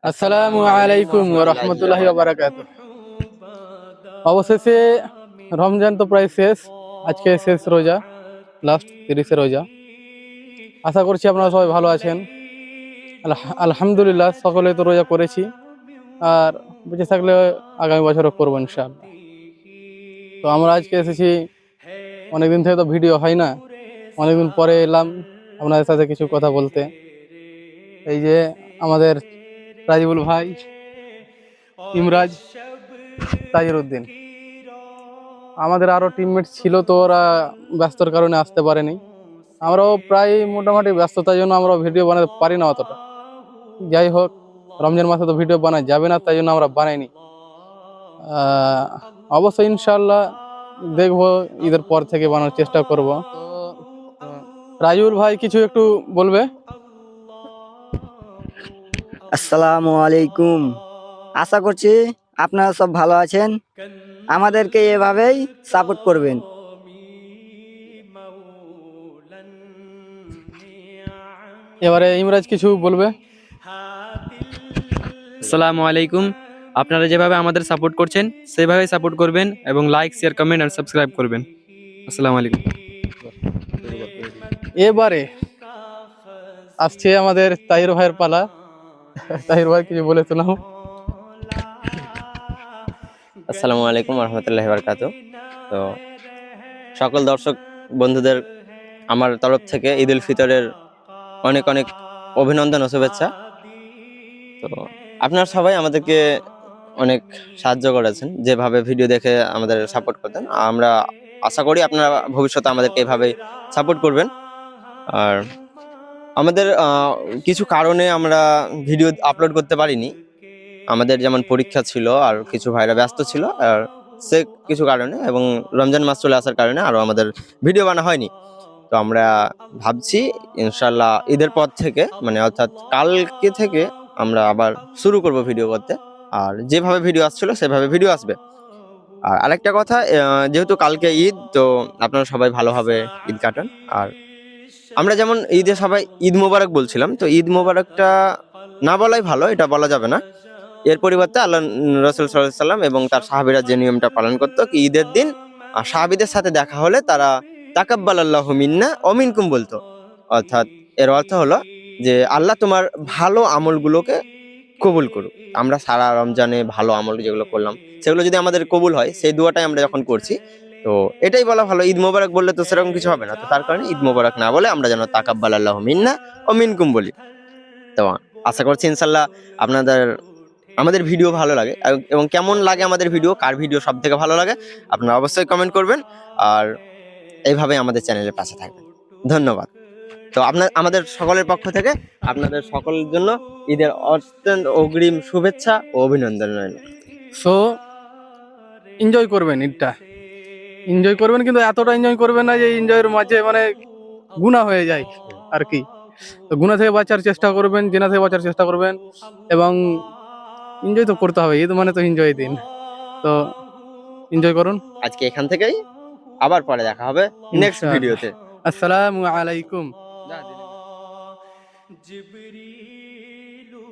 আসসালামু আলাইকুম ওয়া রাহমাতুল্লাহি ওয়া বারাকাতুহু। অবশেষে রমজান তো প্রায় শেষ, আজকে শেষ রোজা, লাস্ট 30 রোজা। আশা করছি আপনারা সবাই ভালো আছেন। আলহামদুলিল্লাহ সকলে তো রোজা করেছি, আর বেঁচে থাকলে আগামী বছরও করবো ইনশাআল্লাহ। তো আমরা আজকে এসেছি, অনেকদিন থেকে তো ভিডিও হয় না, অনেকদিন পরে এলাম আপনাদের সাথে কিছু কথা বলতে। এই যে আমাদের রাজিবুল ভাই, ইমরাজ, তাহিরউদ্দিন, আমাদের আরও টিমমেট ছিল, তো ওরা ব্যস্তর কারণে আসতে পারেনি। আমরাও প্রায় মোটামুটি ব্যস্ততার জন্য আমরা ভিডিও বানাতে পারি না অতটা। যাই হোক, রমজান মাসে তো ভিডিও বানাই যাবে না, তাই জন্য আমরা বানাইনি। অবশ্যই ইনশাল্লাহ দেখবো, ঈদের পর থেকে বানানোর চেষ্টা করব। তো রাজুল ভাই কিছু একটু বলবে। আসসালামু আলাইকুম। আশা করছি আপনারা সব ভালো আছেন, আমাদেরকে এভাবেই সাপোর্ট করবেন। এবারে ইমরাজ কিছু বলবে। আসসালামু আলাইকুম। আপনারা যেভাবে আমাদের সাপোর্ট করছেন সেভাবেই সাপোর্ট করবেন এবং লাইক, শেয়ার, কমেন্ট আর সাবস্ক্রাইব করবেন। আসসালামু আলাইকুম। এবারে আসছে আমাদের তাহির ভাইয়ের পালা। তাহির ভাই কিছু বলে শোনাও। আসসালামু আলাইকুম রহমতুল্লাহি বারাকাতুহু। তো সকল দর্শক বন্ধুদের আমার তরফ থেকে ঈদ উল ফিতরের অনেক অনেক অভিনন্দন ও শুভেচ্ছা। তো আপনারা সবাই আমাদেরকে অনেক সাহায্য করেছেন, যেভাবে ভিডিও দেখে আমাদের সাপোর্ট করতেন। আমরা আশা করি আপনারা ভবিষ্যতে আমাদেরকে এভাবেই সাপোর্ট করবেন। আর আমাদের কিছু কারণে আমরা ভিডিও আপলোড করতে পারিনি। আমাদের যেমন পরীক্ষা ছিল, আর কিছু ভাইরা ব্যস্ত ছিল, আর সে কিছু কারণে, এবং রমজান মাস চলে আসার কারণে আরও আমাদের ভিডিও বানা হয়নি। তো আমরা ভাবছি ইনশাল্লাহ ঈদের পর থেকে, মানে অর্থাৎ কালকে থেকে আমরা আবার শুরু করব ভিডিও করতে। আর যেভাবে ভিডিও আসছিল সেভাবে ভিডিও আসবে। আর আরেকটা কথা, যেহেতু কালকে ঈদ, তো আপনারা সবাই ভালোভাবে ঈদ কাটান। আর আমরা যেমন ঈদে সবাই ঈদ মোবারক বলছিলাম, তো ঈদ মোবারকটা না বলাই ভালো, এটা বলা যাবে না। এর পরিবর্তে আল্লাহ রাসূল সাল্লাল্লাহু আলাইহি সাল্লাম এবং তার সাহাবীরা যে নিয়মটা পালন করতো, কি ঈদের দিন সাহাবীদের সাথে দেখা হলে তারা তাকাব্বালাল্লাহু মিন্না ওয়া মিনকুম বলতো। অর্থাৎ এর অর্থ হলো যে আল্লাহ তোমার ভালো আমলগুলোকে কবুল করুক। আমরা সারা রমজানে ভালো আমল যেগুলো করলাম সেগুলো যদি আমাদের কবুল হয়, সেই দোয়াটাই আমরা যখন করছি, তো এটাই বলা ভালো। ঈদ মোবারক বললে তো সেরকম কিছু হবে না, তো তার কারণে ঈদ মোবারক না বলে আমরা যেন তাকাব্বালাল্লাহু মিন্না ওয়া মিনকুম বলি। তো আশা করছি ইনশাল্লাহ আপনাদের আমাদের ভিডিও ভালো লাগে, এবং কেমন লাগে আমাদের ভিডিও, কার ভিডিও সব থেকে ভালো লাগে, আপনারা অবশ্যই কমেন্ট করবেন। আর এইভাবে আমাদের চ্যানেলের পাশে থাকবেন। ধন্যবাদ। তো আমাদের সকলের পক্ষ থেকে আপনাদের সকলের জন্য ঈদের অত্যন্ত অগ্রিম শুভেচ্ছা ও অভিনন্দন রইল। সো এনজয় করবেন, ঈদটা এনজয় করবেন, কিন্তু এতটা এনজয় করবেন না যে এনজয়ের মাঝে মানে গুনাহ হয়ে যায় আর কি। তো গুনাহ থেকে বাঁচার চেষ্টা করবেন, জেনা থেকে বাঁচার চেষ্টা করবেন, এবং এনজয় তো করতে হবে। ঈদ মানে তো এনজয় দিন, তো এনজয় করুন। আজকে এখান থেকেই, আবার পরে দেখা হবে নেক্সট ইনশাআল্লাহ। ভিডিওতে। আসসালামু আলাইকুম।